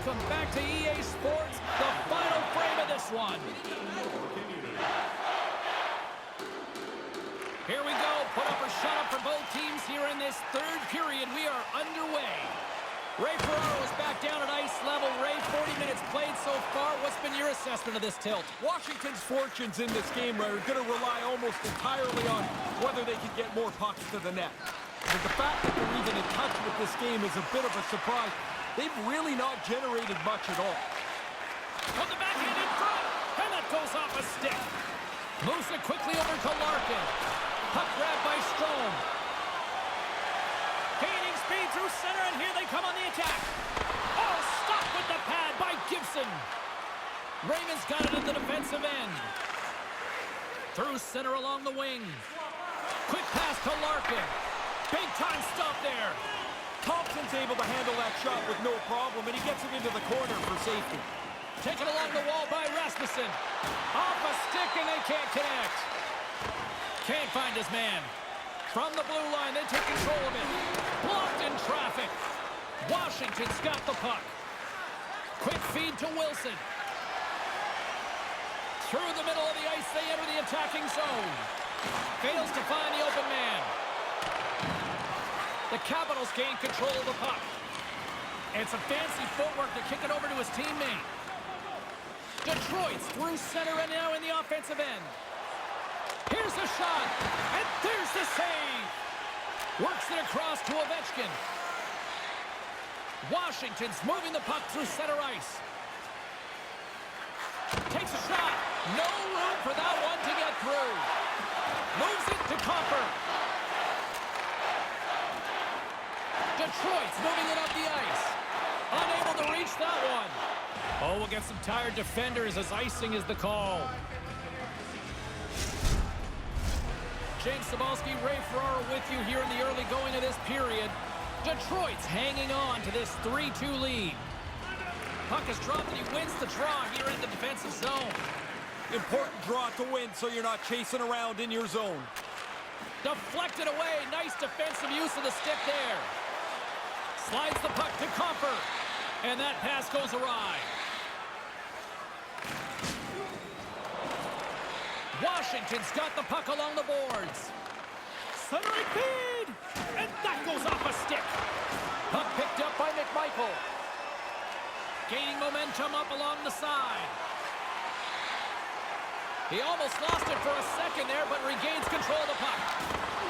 Welcome back to EA Sports, the final frame of this one. Here we go. Put up or shut up for both teams here in this third period. We are underway. Ray Ferraro is back down at ice level. Ray, 40 minutes played so far. What's been your assessment of this tilt? Washington's fortunes in this game are going to rely almost entirely on whether they can get more pucks to the net. But the fact that they're even in touch with this game is a bit of a surprise. They've really not generated much at all. On the backhand in front, and that goes off a stick. Moves it quickly over to Larkin. Puck grabbed by Strome. Gaining speed through center, and here they come on the attack. Oh, stopped with the pad by Gibson. Raymond's got it in the defensive end. Through center along the wing. Quick pass to Larkin. Big time stop there. Thompson's able to handle that shot with no problem, and he gets it into the corner for safety. Taken along the wall by Rasmussen. Off a stick, and they can't connect. Can't find his man. From the blue line, they take control of it. Blocked in traffic. Washington's got the puck. Quick feed to Wilson. Through the middle of the ice, they enter the attacking zone. Fails to find the open man. The Capitals gain control of the puck. And some fancy footwork to kick it over to his teammate. Detroit's through center and now in the offensive end. Here's a shot, and there's the save. Works it across to Ovechkin. Washington's moving the puck through center ice. Takes a shot. No room for that one to get through. Moves it to Copper. Detroit's moving it up the ice. Unable to reach that one. Oh, we'll get some tired defenders as icing is the call. James Cybulski, Ray Ferraro with you here in the early going of this period. Detroit's hanging on to this 3-2 lead. Puck is dropped and he wins the draw here in the defensive zone. Important draw to win so you're not chasing around in your zone. Deflected away. Nice defensive use of the stick there. Slides the puck to Comfer. And that pass goes awry. Washington's got the puck along the boards. Centering feed! And that goes off a stick. Puck picked up by McMichael. Gaining momentum up along the side. He almost lost it for a second there, but regains control of the puck.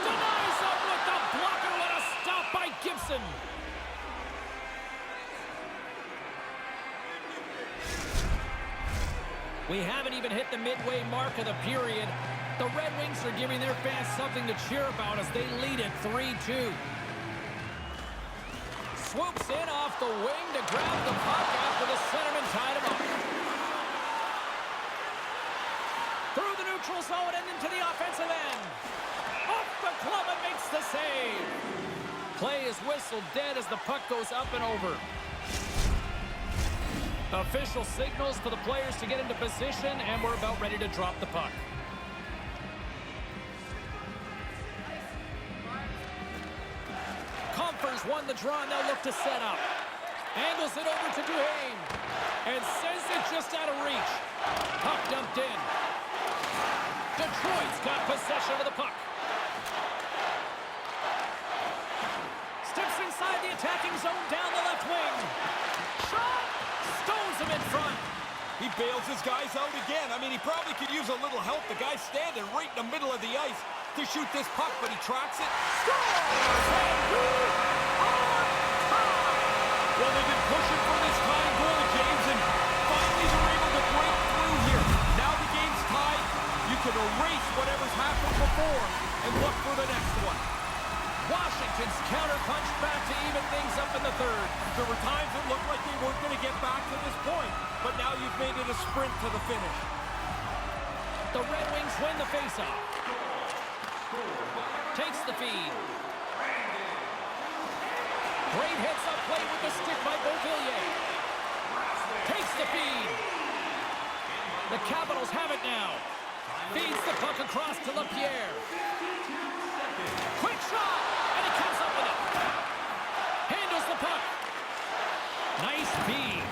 Denies him with the blocker. What a stop by Gibson. We haven't even hit the midway mark of the period. The Red Wings are giving their fans something to cheer about as they lead it 3-2. Swoops in off the wing to grab the puck after the centerman tied him up. Through the neutral zone and into the offensive end. Off the glove and makes the save. Play is whistled dead as the puck goes up and over. Official signals for the players to get into position, and we're about ready to drop the puck. Comfers won the draw, now look to set up. Angles it over to Duhaime. And sends it just out of reach. Puck dumped in. Detroit's got possession of the puck. Steps inside the attacking zone down the left wing. Shot! Stones him in front. He bails his guys out again. I mean, he probably could use a little help. The guy's standing right in the middle of the ice to shoot this puck, but he tracks it. Scores! Well, they've been pushing for this time goal, James, and finally they're able to break through here. Now the game's tied. You can erase whatever's happened before and look for the next one. Washington's counter-punch back to even things up in the third. There were times it looked like they weren't going to get back to this point, but now you've made it a sprint to the finish. The Red Wings win the faceoff. Takes the feed. Great heads-up play with the stick by Beauvillier. Takes the feed. The Capitals have it now. Feeds the puck across to LaPierre. Quick shot! And he comes up with it. Handles the puck. Nice feed.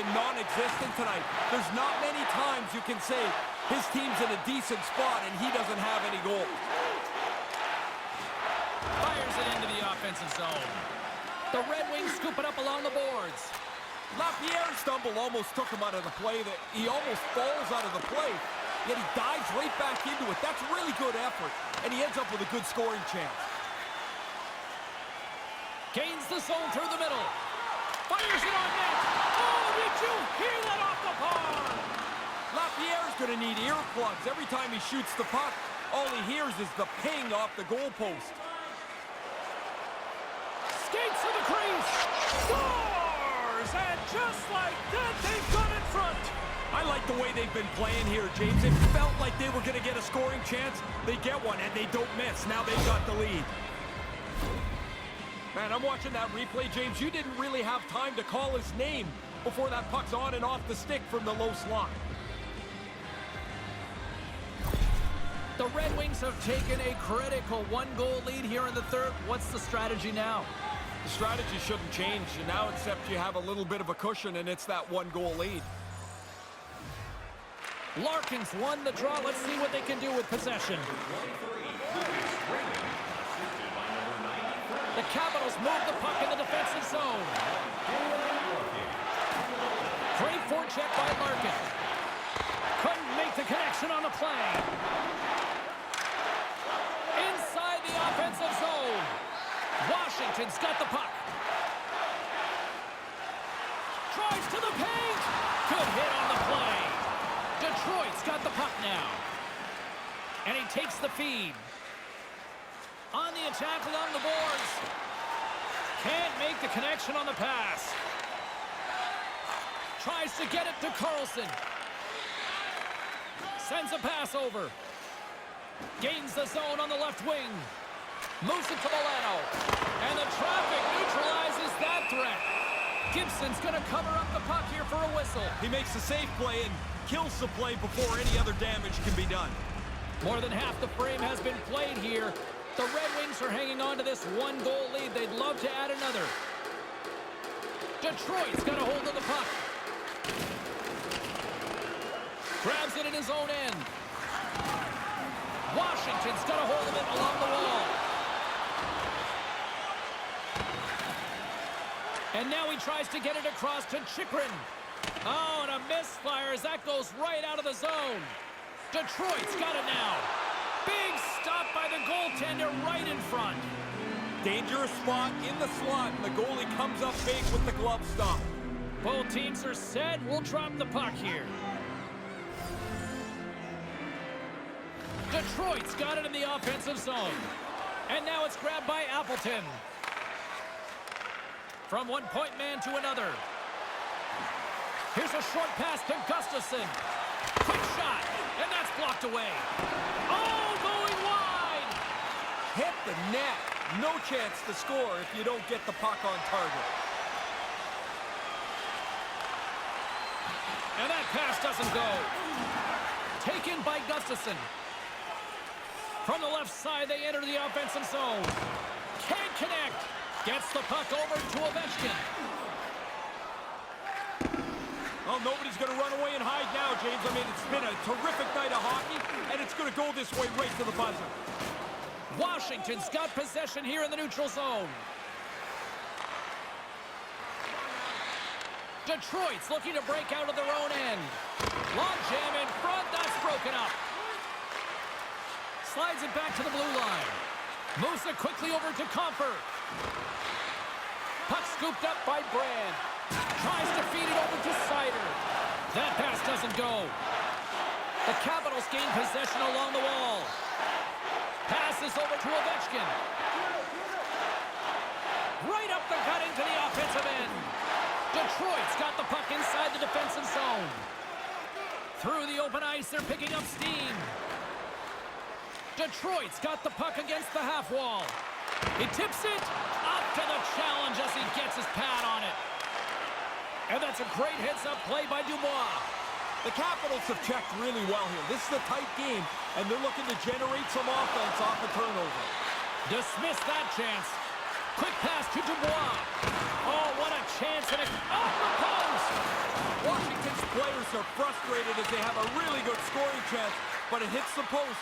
been non-existent tonight. There's not many times you can say his team's in a decent spot and he doesn't have any goals. Fires it into the offensive zone. The Red Wings scoop it up along the boards. Lapierre's stumble almost took him out of the play. That he almost falls out of the play, yet he dives right back into it. That's really good effort, and he ends up with a good scoring chance. Gains the zone through the middle. Fires it on net. Oh, did you hear that off the bar? Lapierre's going to need earplugs every time he shoots the puck. All he hears is the ping off the goalpost. Skates to the crease. Scores! And just like that, they've got in front. I like the way they've been playing here, James. It felt like they were going to get a scoring chance. They get one, and they don't miss. Now they've got the lead. Man, I'm watching that replay, James. You didn't really have time to call his name before that puck's on and off the stick from the low slot. The Red Wings have taken a critical one-goal lead here in the third. What's the strategy now? The strategy shouldn't change now, except you have a little bit of a cushion, and it's that one-goal lead. Larkin's won the draw. Let's see what they can do with possession. The Capitals move the puck in the defensive zone. Great forecheck by Larkin. Couldn't make the connection on the play. Inside the offensive zone. Washington's got the puck. Drives to the paint. Good hit on the play. Detroit's got the puck now. And he takes the feed. On the attack along the boards. Can't make the connection on the pass. Tries to get it to Carlson. Sends a pass over. Gains the zone on the left wing. Moves it to Milano. And the traffic neutralizes that threat. Gibson's going to cover up the puck here for a whistle. He makes a safe play and kills the play before any other damage can be done. More than half the frame has been played here. The Red Wings are hanging on to this one-goal lead. They'd love to add another. Detroit's got a hold of the puck. Grabs it in his own end. Washington's got a hold of it along the wall. And now he tries to get it across to Chychrun. Oh, and a misfire as that goes right out of the zone. Detroit's got it now. Big stop by the goaltender right in front. Dangerous spot in the slot, and the goalie comes up big with the glove stop. Both teams are set. We'll drop the puck here. Detroit's got it in the offensive zone. And now it's grabbed by Appleton. From one point man to another. Here's a short pass to Gustafsson. Quick shot, and that's blocked away. Oh, going wide! Hit the net. No chance to score if you don't get the puck on target. And that pass doesn't go. Taken by Gustafsson. From the left side, they enter the offensive zone. Can't connect. Gets the puck over to Ovechkin. Well, nobody's going to run away and hide now, James. I mean, it's been a terrific night of hockey, and it's going to go this way right to the buzzer. Washington's got possession here in the neutral zone. Detroit's looking to break out of their own end. Long jam in front, that's broken up. Slides it back to the blue line. Moves it quickly over to Comfort. Puck scooped up by Brand. Tries to feed it over to Sider. That pass doesn't go. The Capitals gain possession along the wall. Passes over to Ovechkin. Right up the gut into the offensive end. Detroit's got the puck inside the defensive zone. Through the open ice, they're picking up steam. Detroit's got the puck against the half wall. He tips it up to the challenge as he gets his pad on it. And that's a great heads-up play by Dubois. The Capitals have checked really well here. This is a tight game, and they're looking to generate some offense off the turnover. Dismiss that chance. Quick pass to Dubois. Oh, what a chance. And off the post. Washington's players are frustrated as they have a really good scoring chance, but it hits the post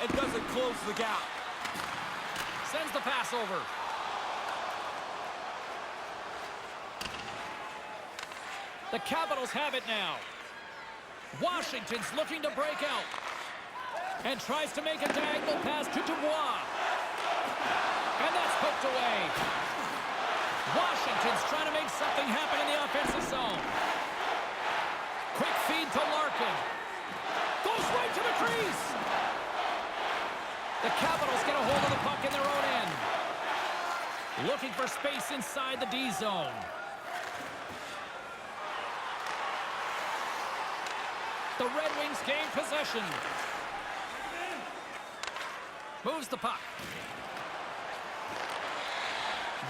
and doesn't close the gap. Sends the pass over. The Capitals have it now. Washington's looking to break out. And tries to make a diagonal pass to Dubois. And that's hooked away. Washington's trying to make something happen in the offensive zone. Quick feed to Larkin. Goes right to the crease. The Capitals get a hold of the puck in their own end. Looking for space inside the D zone. The Red Wings gain possession. Moves the puck.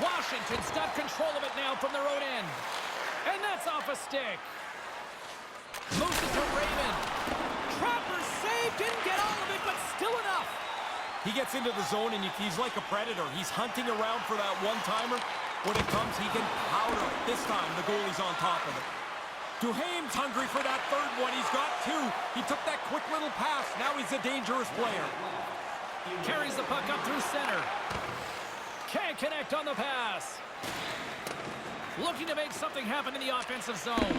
Washington's got control of it now from their own end. And that's off a stick. Moves it to Raymond. Trapper saved, didn't get all of it, but still enough. He gets into the zone, and he's like a predator. He's hunting around for that one-timer. When it comes, he can powder it. This time, the goalie's on top of it. Duhaime's hungry for that third one. He's got two. He took that quick little pass. Now he's a dangerous player. Carries the puck up through center. Can't connect on the pass. Looking to make something happen in the offensive zone.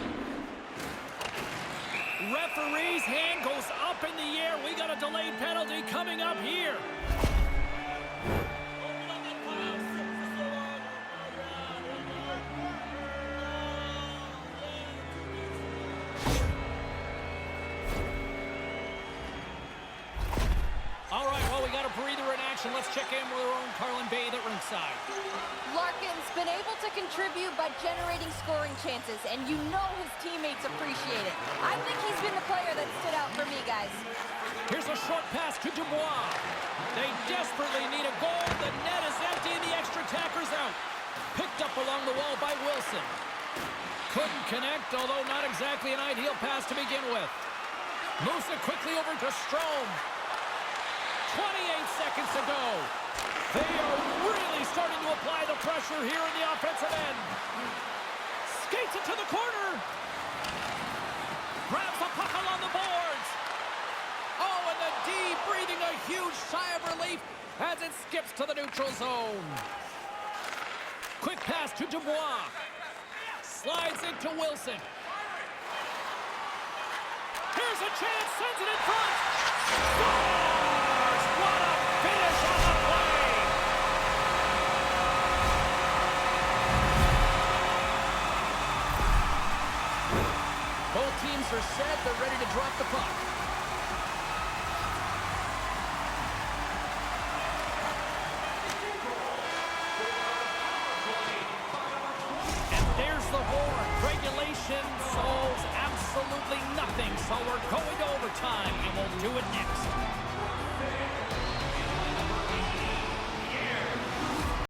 Referee's hand goes up in the air. We got a delayed penalty coming up here. All right, well, we got a breather in action. Let's check in with our own Carlin Bay at ringside. Larkin's been able to contribute by generating scoring chances, and you know his teammates appreciate it. I think he's been the player that stood out for me, guys. Here's a short pass to Dubois. They desperately need a goal. The net is empty and the extra attacker's out. Picked up along the wall by Wilson. Couldn't connect, although not exactly an ideal pass to begin with. Moves it quickly over to Strome. 28 seconds to go. They are really starting to apply the pressure here in the offensive end. Skates it to the corner. Grabs the puck along the boards. Oh, and the D breathing a huge sigh of relief as it skips to the neutral zone. Quick pass to Dubois. Slides into Wilson. Here's a chance, sends it in front. Scores! What a finish on the play! Both teams are set. They're ready to drop the puck. And there's the horn. Regulation solves absolutely nothing, so we're going to overtime, and we'll do it next.